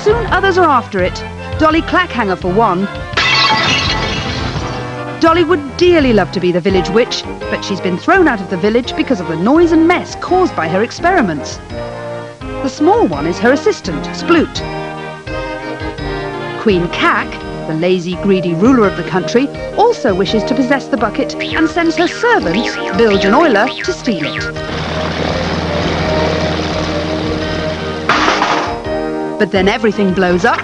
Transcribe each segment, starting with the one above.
soon others are after it. Dolly Clackhanger for one. Dolly would dearly love to be the village witch, but she's been thrown out of the village because of the noise and mess caused by her experiments. The small one is her assistant, Sploot. Queen Cack, the lazy, greedy ruler of the country, also wishes to possess the bucket and sends her servants, Bilge and Euler, to steal it. But then everything blows up,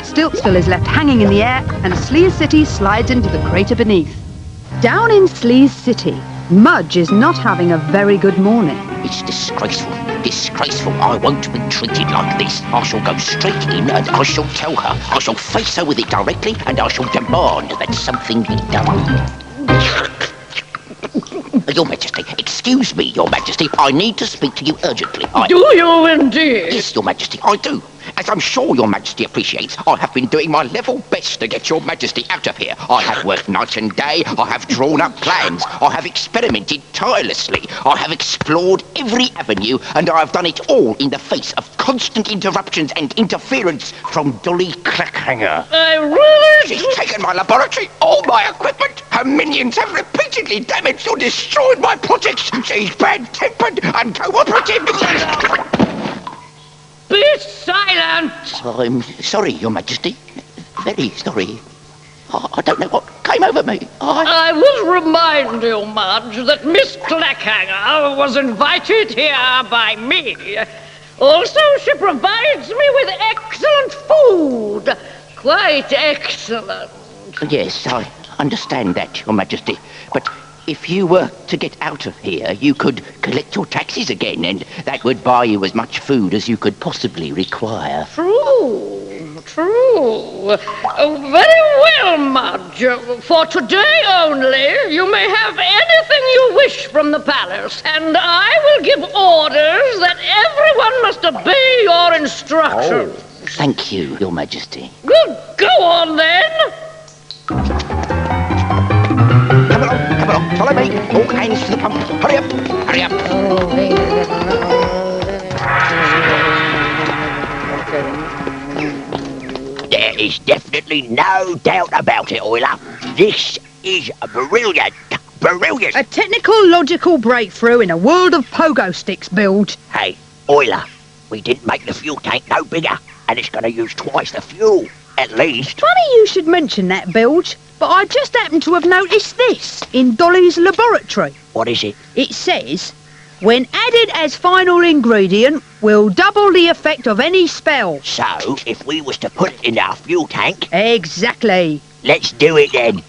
Stiltsville is left hanging in the air, and Sleaze City slides into the crater beneath. Down in Sleaze City, Mudge is not having a very good morning. It's disgraceful, disgraceful. I won't be treated like this. I shall go straight in and I shall tell her. I shall face her with it directly and I shall demand that something be done. Your Majesty, excuse me, Your Majesty. I need to speak to you urgently. Do you indeed? Yes, Your Majesty, I do. As I'm sure Your Majesty appreciates, I have been doing my level best to get Your Majesty out of here. I have worked night and day, I have drawn up plans, I have experimented tirelessly, I have explored every avenue, and I have done it all in the face of constant interruptions and interference from Dolly Clackhanger. She's taken my laboratory, all my equipment, her minions have repeatedly damaged or destroyed my projects. She's bad-tempered, uncooperative. Be silent! I'm sorry, Your Majesty. Very sorry. I don't know what came over me. I will remind you, Mudge, that Miss Clackhanger was invited here by me. Also, she provides me with excellent food. Quite excellent. Yes, I understand that, Your Majesty. But if you were to get out of here, you could collect your taxes again, and that would buy you as much food as you could possibly require. True, true. Very well, Mudge. For today only, you may have anything you wish from the palace, and I will give orders that everyone must obey your instructions. Oh, thank you, Your Majesty. Good. Go on, then. Come along, follow me. All hands to the pump. Hurry up, hurry up. There is definitely no doubt about it, Euler. This is brilliant, brilliant. A technical, logical breakthrough in a world of pogo sticks, Bilge. Hey, Euler, we didn't make the fuel tank no bigger, and it's going to use twice the fuel, at least. Funny you should mention that, Bilge, but I just happened to have noticed this in Dolly's laboratory. What is it? It says, when added as final ingredient, will double the effect of any spell. So, if we was to put it in our fuel tank... Exactly. Let's do it then.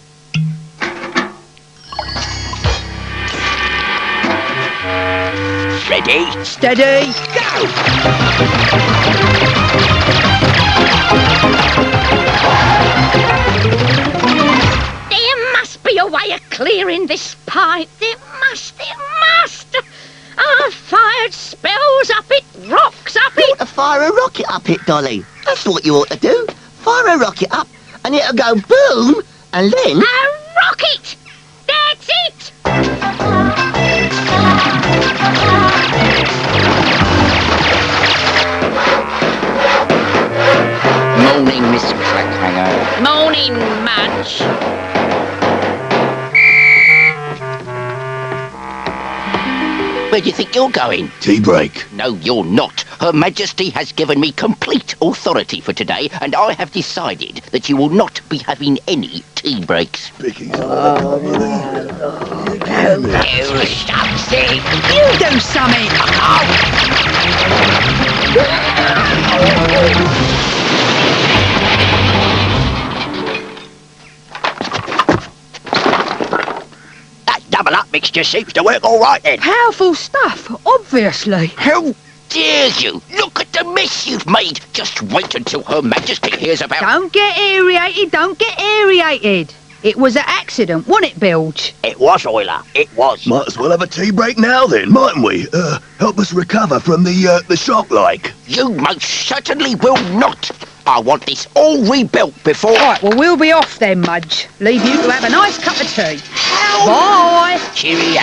Ready? Steady. Go! There must be a way of clearing this pipe. There must. I've fired spells up it, rocks up You it. ought to fire a rocket up it, Dolly. That's what you ought to do. Fire a rocket up, and it'll go boom, and then... A rocket! That's it! Morning, Miss Clackhanger. Morning, Mudge. Where do you think you're going? Tea break. No, you're not. Her Majesty has given me complete authority for today, and I have decided that you will not be having any tea breaks. Vicky's something. Do something! You do something. That double up mixture seems to work all right then. Powerful stuff, obviously. How dare you? Look at the mess you've made. Just wait until Her Majesty hears about... Don't get aerated, don't get aerated. It was an accident, wasn't it, Bilge? It was, Euler. It was. Might as well have a tea break now then, mightn't we? Help us recover from the shock like. You most certainly will not. I want this all rebuilt before... Right, well, we'll be off then, Mudge. Leave you to have a nice cup of tea. Bye. Cheerio.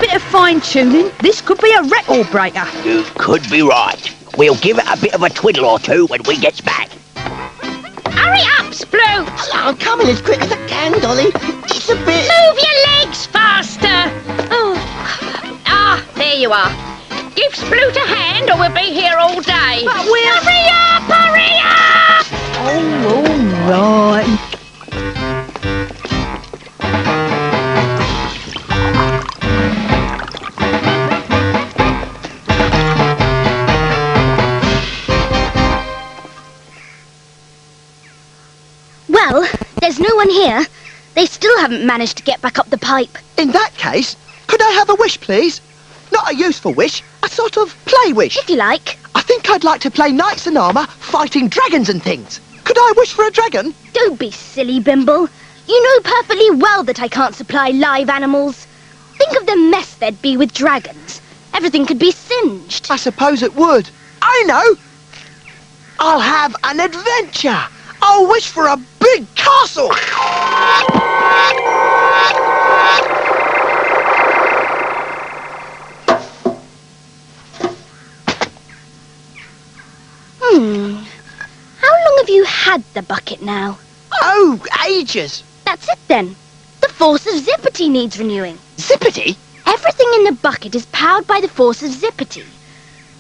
Bit of fine-tuning, this could be a record breaker. You could be right. We'll give it a bit of a twiddle or two when we gets back. Hurry up, Sploot! I'm coming as quick as I can, Dolly. It's a bit... Move your legs faster! Oh. Ah, there you are. Give Sploot a hand or we'll be here all day. But we'll... Hurry up, hurry up! Oh, all right. Well, there's no one here. They still haven't managed to get back up the pipe. In that case, could I have a wish, please? Not a useful wish, a sort of play wish. If you like. I think I'd like to play knights in armour fighting dragons and things. Could I wish for a dragon? Don't be silly, Bimble. You know perfectly well that I can't supply live animals. Think of the mess there'd be with dragons. Everything could be singed. I suppose it would. I know! I'll have an adventure! I'll wish for a big castle! How long have you had the bucket now? Oh, ages! That's it then. The force of Zippity needs renewing. Zippity? Everything in the bucket is powered by the force of Zippity.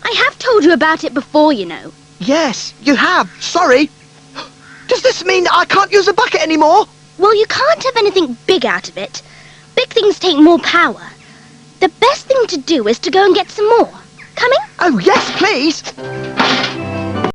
I have told you about it before, you know. Yes, you have. Sorry. Does this mean I can't use a bucket anymore? Well, you can't have anything big out of it. Big things take more power. The best thing to do is to go and get some more. Coming? Oh, yes, please.